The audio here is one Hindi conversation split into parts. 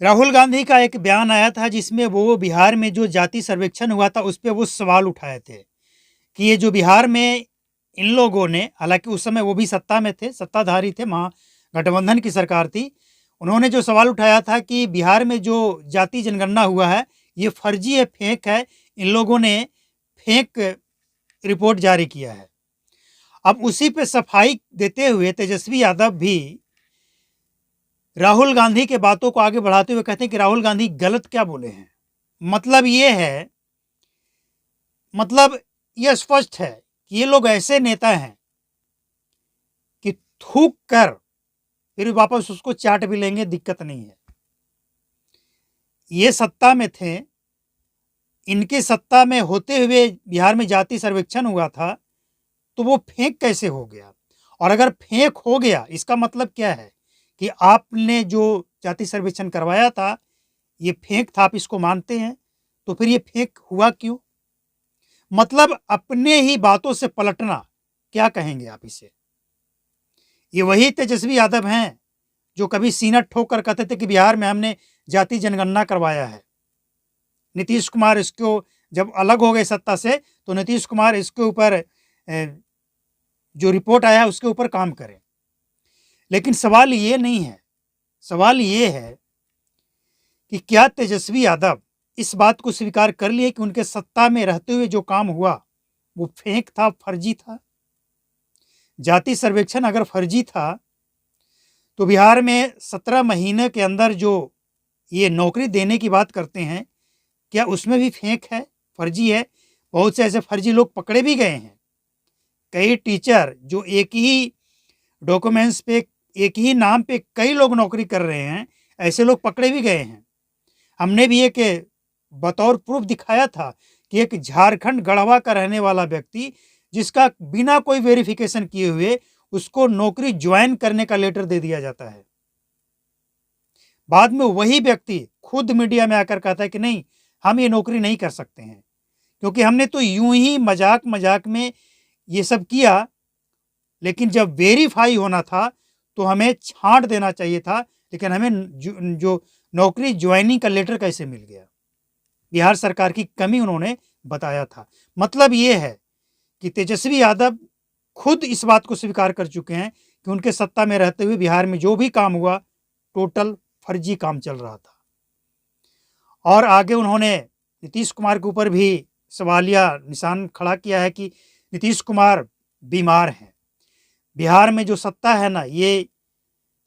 राहुल गांधी का एक बयान आया था जिसमें वो बिहार में जो जाति सर्वेक्षण हुआ था उस पे वो सवाल उठाए थे कि ये जो बिहार में इन लोगों ने, हालांकि उस समय वो भी सत्ता में थे, सत्ताधारी थे, महागठबंधन की सरकार थी। उन्होंने जो सवाल उठाया था कि बिहार में जो जाति जनगणना हुआ है ये फर्जी है, फेक है, इन लोगों ने फेक रिपोर्ट जारी किया है। अब उसी पे सफाई देते हुए तेजस्वी यादव भी राहुल गांधी के बातों को आगे बढ़ाते हुए कहते हैं कि राहुल गांधी गलत क्या बोले हैं। मतलब ये है, मतलब ये स्पष्ट है कि ये लोग ऐसे नेता हैं कि थूक कर फिर वापस उसको चाट भी लेंगे, दिक्कत नहीं है। ये सत्ता में थे, इनके सत्ता में होते हुए बिहार में जाति सर्वेक्षण हुआ था, तो वो फेक कैसे हो गया? और अगर फेक हो गया इसका मतलब क्या है कि आपने जो जाति सर्वेक्षण करवाया था ये फेक था, आप इसको मानते हैं, तो फिर ये फेक हुआ क्यों? मतलब अपने ही बातों से पलटना, क्या कहेंगे आप इसे? ये वही तेजस्वी यादव हैं जो कभी सीना ठोक कर कहते थे कि बिहार में हमने जाति जनगणना करवाया है। नीतीश कुमार इसको जब अलग हो गए सत्ता से तो नीतीश कुमार इसके ऊपर जो रिपोर्ट आया उसके ऊपर काम करें। लेकिन सवाल ये नहीं है, सवाल ये है कि क्या तेजस्वी यादव इस बात को स्वीकार कर लिए कि उनके सत्ता में रहते हुए जो काम हुआ वो फेक था, फर्जी था? जाति सर्वेक्षण अगर फर्जी था तो बिहार में 17 महीने के अंदर जो ये नौकरी देने की बात करते हैं, क्या उसमें भी फेक है, फर्जी है? बहुत से ऐसे फर्जी लोग पकड़े भी गए हैं। कई टीचर जो एक ही डॉक्यूमेंट्स पे, एक ही नाम पे कई लोग नौकरी कर रहे हैं, ऐसे लोग पकड़े भी गए हैं। हमने भी एक बतौर प्रूफ दिखाया था कि एक झारखंड गढ़वा का रहने वाला व्यक्ति जिसका बिना कोई वेरिफिकेशन किए हुए उसको नौकरी ज्वाइन करने का लेटर दे दिया जाता है। बाद में वही व्यक्ति खुद मीडिया में आकर कहता है कि नहीं, हम ये नौकरी नहीं कर सकते हैं, क्योंकि हमने तो यूं ही मजाक मजाक में ये सब किया, लेकिन जब वेरीफाई होना था तो हमें छांट देना चाहिए था, लेकिन हमें जो नौकरी ज्वाइनिंग का लेटर कैसे मिल गया? बिहार सरकार की कमी उन्होंने बताया था। मतलब ये है कि तेजस्वी यादव खुद इस बात को स्वीकार कर चुके हैं कि उनके सत्ता में रहते हुए बिहार में जो भी काम हुआ टोटल फर्जी काम चल रहा था। और आगे उन्होंने नीतीश कुमार के ऊपर भी सवालिया निशान खड़ा किया है कि नीतीश कुमार बीमार हैं। बिहार में जो सत्ता है ना, ये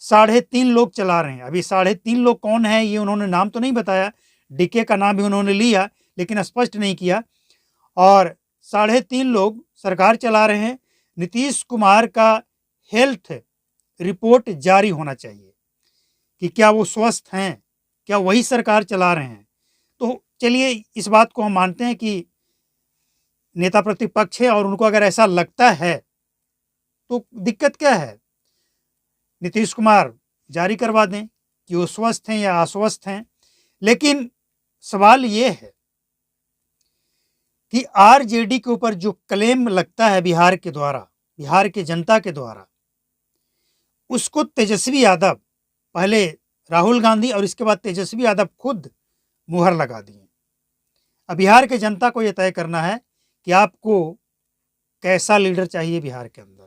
3.5 लोग चला रहे हैं। अभी 3.5 लोग कौन है ये उन्होंने नाम तो नहीं बताया, डीके का नाम भी उन्होंने लिया लेकिन स्पष्ट नहीं किया। और 3.5 लोग सरकार चला रहे हैं। नीतीश कुमार का हेल्थ रिपोर्ट जारी होना चाहिए कि क्या वो स्वस्थ हैं, क्या वही सरकार चला रहे हैं। तो चलिए इस बात को हम मानते हैं कि नेता प्रतिपक्ष है और उनको अगर ऐसा लगता है तो दिक्कत क्या है? नीतीश कुमार जारी करवा दें कि वो स्वस्थ हैं या अस्वस्थ हैं। लेकिन सवाल ये है कि आरजेडी के ऊपर जो क्लेम लगता है बिहार के द्वारा, बिहार के जनता के द्वारा, उसको तेजस्वी यादव, पहले राहुल गांधी और इसके बाद तेजस्वी यादव खुद मुहर लगा दिए। अब बिहार के जनता को यह तय करना है कि आपको कैसा लीडर चाहिए बिहार के अंदर।